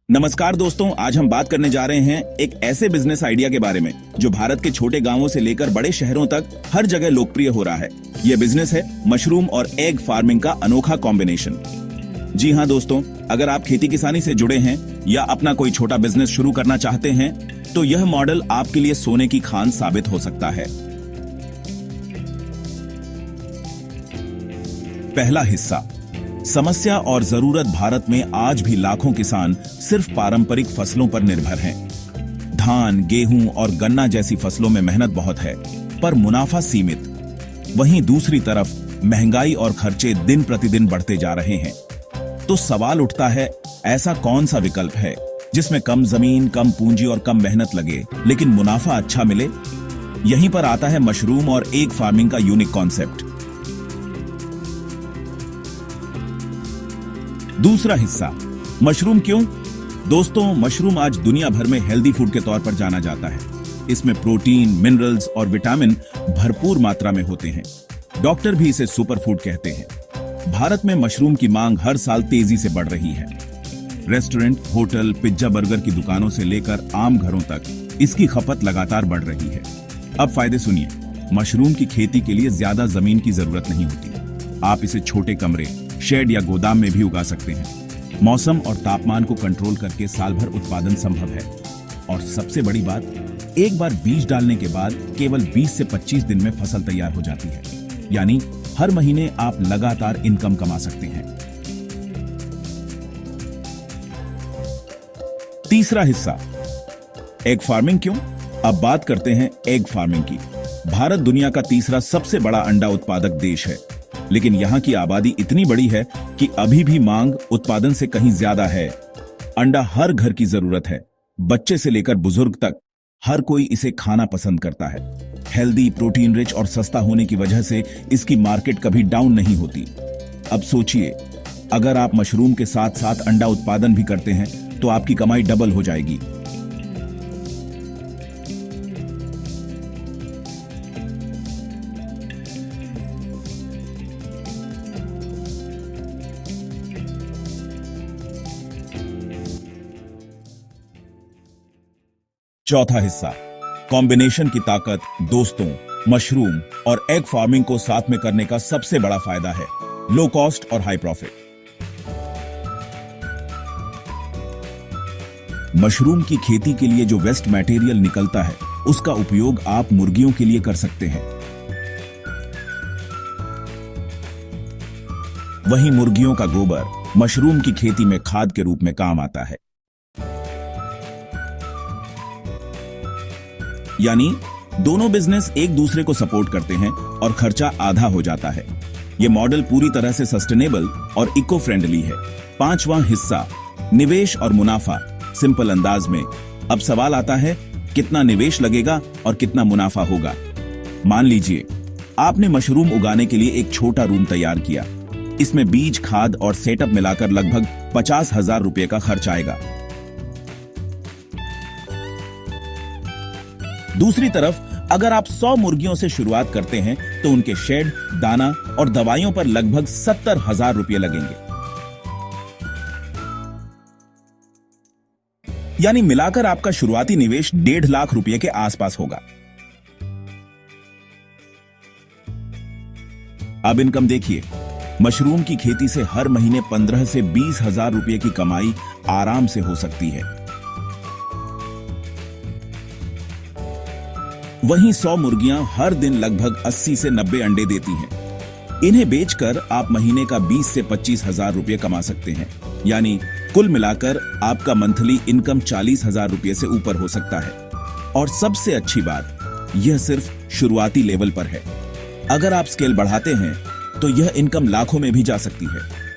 नमस्कार दोस्तों, आज हम बात करने जा रहे हैं एक ऐसे बिजनेस आइडिया के बारे में जो भारत के छोटे गांवों से लेकर बड़े शहरों तक हर जगह लोकप्रिय हो रहा है। यह बिजनेस है मशरूम और एग फार्मिंग का अनोखा कॉम्बिनेशन। जी हाँ दोस्तों, अगर आप खेती किसानी से जुड़े हैं या अपना कोई छोटा बिजनेस शुरू करना चाहते हैं तो यह मॉडल आपके लिए सोने की खान साबित हो सकता है। पहला हिस्सा, समस्या और जरूरत। भारत में आज भी लाखों किसान सिर्फ पारंपरिक फसलों पर निर्भर हैं। धान, गेहूं और गन्ना जैसी फसलों में मेहनत बहुत है पर मुनाफा सीमित। वहीं दूसरी तरफ महंगाई और खर्चे दिन प्रतिदिन बढ़ते जा रहे हैं। तो सवाल उठता है, ऐसा कौन सा विकल्प है जिसमें कम जमीन, कम पूंजी और कम मेहनत लगे लेकिन मुनाफा अच्छा मिले? यहीं पर आता है मशरूम और एग फार्मिंग का यूनिक कॉन्सेप्ट। दूसरा हिस्सा, मशरूम क्यों? दोस्तों, मशरूम आज दुनिया भर में हेल्दी फूड के तौर पर जाना जाता है। इसमें प्रोटीन, मिनरल्स और विटामिन भरपूर मात्रा में होते हैं। डॉक्टर भी इसे सुपर फूड कहते हैं। भारत में मशरूम की मांग हर साल तेजी से बढ़ रही है। रेस्टोरेंट, होटल, पिज्जा, बर्गर की दुकानों से लेकर आम घरों तक इसकी खपत लगातार बढ़ रही है। अब फायदे सुनिए। मशरूम की खेती के लिए ज्यादा जमीन की जरूरत नहीं होती। आप इसे छोटे कमरे, शेड या गोदाम में भी उगा सकते हैं। मौसम और तापमान को कंट्रोल करके साल भर उत्पादन संभव है। और सबसे बड़ी बात, एक बार बीज डालने के बाद केवल 20 से 25 दिन में फसल तैयार हो जाती है। यानी हर महीने आप लगातार इनकम कमा सकते हैं। तीसरा हिस्सा, एग फार्मिंग क्यों? अब बात करते हैं एग फार्मिंग की। भारत दुनिया का तीसरा सबसे बड़ा अंडा उत्पादक देश है, लेकिन यहाँ की आबादी इतनी बड़ी है कि अभी भी मांग उत्पादन से कहीं ज्यादा है। अंडा हर घर की जरूरत है। बच्चे से लेकर बुजुर्ग तक हर कोई इसे खाना पसंद करता है। हेल्दी, प्रोटीन रिच और सस्ता होने की वजह से इसकी मार्केट कभी डाउन नहीं होती। अब सोचिए, अगर आप मशरूम के साथ साथ अंडा उत्पादन भी करते हैं तो आपकी कमाई डबल हो जाएगी। चौथा हिस्सा, कॉम्बिनेशन की ताकत। दोस्तों, मशरूम और एग फार्मिंग को साथ में करने का सबसे बड़ा फायदा है लो कॉस्ट और हाई प्रॉफिट। मशरूम की खेती के लिए जो वेस्ट मटेरियल निकलता है उसका उपयोग आप मुर्गियों के लिए कर सकते हैं। वहीं मुर्गियों का गोबर मशरूम की खेती में खाद के रूप में काम आता है। यानी दोनों बिजनेस एक दूसरे को सपोर्ट करते हैं और खर्चा आधा हो जाता है। यह मॉडल पूरी तरह से सस्टेनेबल और इको फ्रेंडली है। पांचवां हिस्सा, निवेश और मुनाफा। सिंपल अंदाज में अब सवाल आता है, कितना निवेश लगेगा और कितना मुनाफा होगा? मान लीजिए आपने मशरूम उगाने के लिए एक छोटा रूम तैयार किया। इसमें बीज, खाद और सेटअप मिलाकर लगभग 50,000 रुपए का खर्च आएगा। दूसरी तरफ अगर आप 100 मुर्गियों से शुरुआत करते हैं तो उनके शेड, दाना और दवाइयों पर लगभग 70,000 रुपए लगेंगे। यानी मिलाकर आपका शुरुआती निवेश 1.5 लाख रुपए के आसपास होगा। अब इनकम देखिए। मशरूम की खेती से हर महीने 15 से 20,000 रुपए की कमाई आराम से हो सकती है। वहीं 100 मुर्गियां हर दिन लगभग 80 से 90 अंडे देती हैं। इन्हें बेचकर आप महीने का 20 से 25,000 रुपए कमा सकते हैं। यानी कुल मिलाकर आपका मंथली इनकम 40,000 रुपए से ऊपर हो सकता है। और सबसे अच्छी बात, यह सिर्फ शुरुआती लेवल पर है। अगर आप स्केल बढ़ाते हैं तो यह इनकम लाखों में भी जा सकती है।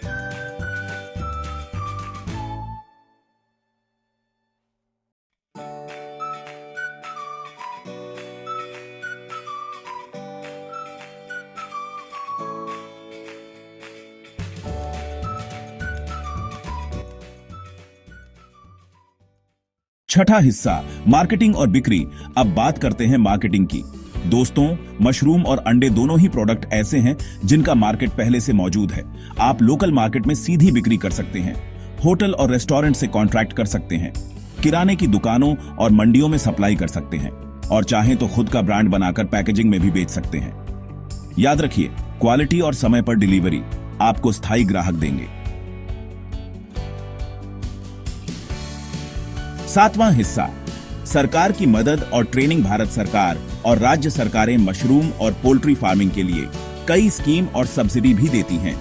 छठा हिस्सा, मार्केटिंग और बिक्री। अब बात करते हैं मार्केटिंग की। दोस्तों, मशरूम और अंडे दोनों ही प्रोडक्ट ऐसे हैं जिनका मार्केट पहले से मौजूद है। आप लोकल मार्केट में सीधी बिक्री कर सकते हैं। होटल और रेस्टोरेंट से कॉन्ट्रैक्ट कर सकते हैं, किराने की दुकानों और मंडियों में सप्लाई कर सकते हैं और चाहें तो खुद का ब्रांड बनाकर पैकेजिंग में भी बेच सकते हैं। याद रखिए, क्वालिटी और समय पर डिलीवरी आपको स्थायी ग्राहक देंगे। 7वां हिस्सा, सरकार की मदद और ट्रेनिंग। भारत सरकार और राज्य सरकारें मशरूम और पोल्ट्री फार्मिंग के लिए कई स्कीम और सब्सिडी भी देती हैं।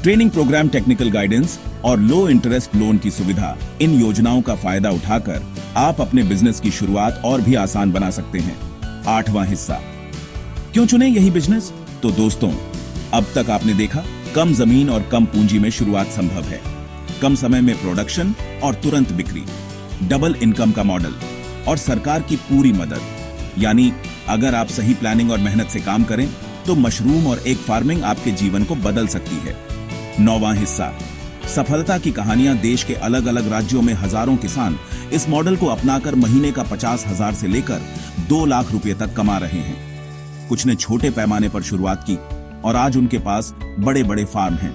ट्रेनिंग प्रोग्राम, टेक्निकल गाइडेंस और लो इंटरेस्ट लोन की सुविधा। इन योजनाओं का फायदा उठाकर आप अपने बिजनेस की शुरुआत और भी आसान बना सकते हैं। 8वां हिस्सा, क्यों चुने यही बिजनेस? तो दोस्तों, अब तक आपने देखा कम जमीन और कम पूंजी में शुरुआत संभव है, कम समय में प्रोडक्शन और तुरंत बिक्री, डबल इनकम का मॉडल और सरकार की पूरी मदद। यानी अगर आप सही प्लानिंग और मेहनत से काम करें तो मशरूम और एग फार्मिंग आपके जीवन को बदल सकती है। 9वां हिस्सा, सफलता की कहानियां। देश के अलग अलग राज्यों में हजारों किसान इस मॉडल को अपनाकर महीने का 50,000 से लेकर 2 लाख रुपए तक कमा रहे हैं। कुछ ने छोटे पैमाने पर शुरुआत की और आज उनके पास बड़े बड़े फार्म हैं।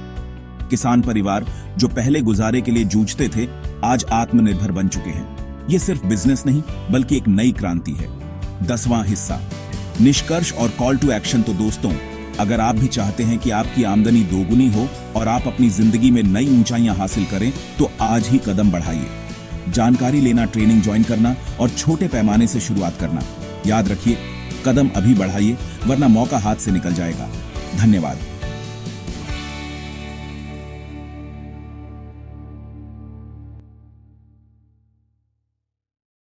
किसान परिवार जो पहले गुजारे के लिए जूझते थे, आज आत्मनिर्भर बन चुके हैं। ये सिर्फ बिजनेस नहीं बल्कि एक नई क्रांति है। 10वां हिस्सा, निष्कर्ष और कॉल टू एक्शन। तो दोस्तों, अगर आप भी चाहते हैं कि आपकी आमदनी दोगुनी हो और आप अपनी जिंदगी में नई ऊंचाइयां हासिल करें, तो आज ही कदम बढ़ाइए। जानकारी लेना, ट्रेनिंग ज्वाइन करना और छोटे पैमाने से शुरुआत करना। याद रखिए, कदम अभी बढ़ाइए वरना मौका हाथ से निकल जाएगा। धन्यवाद।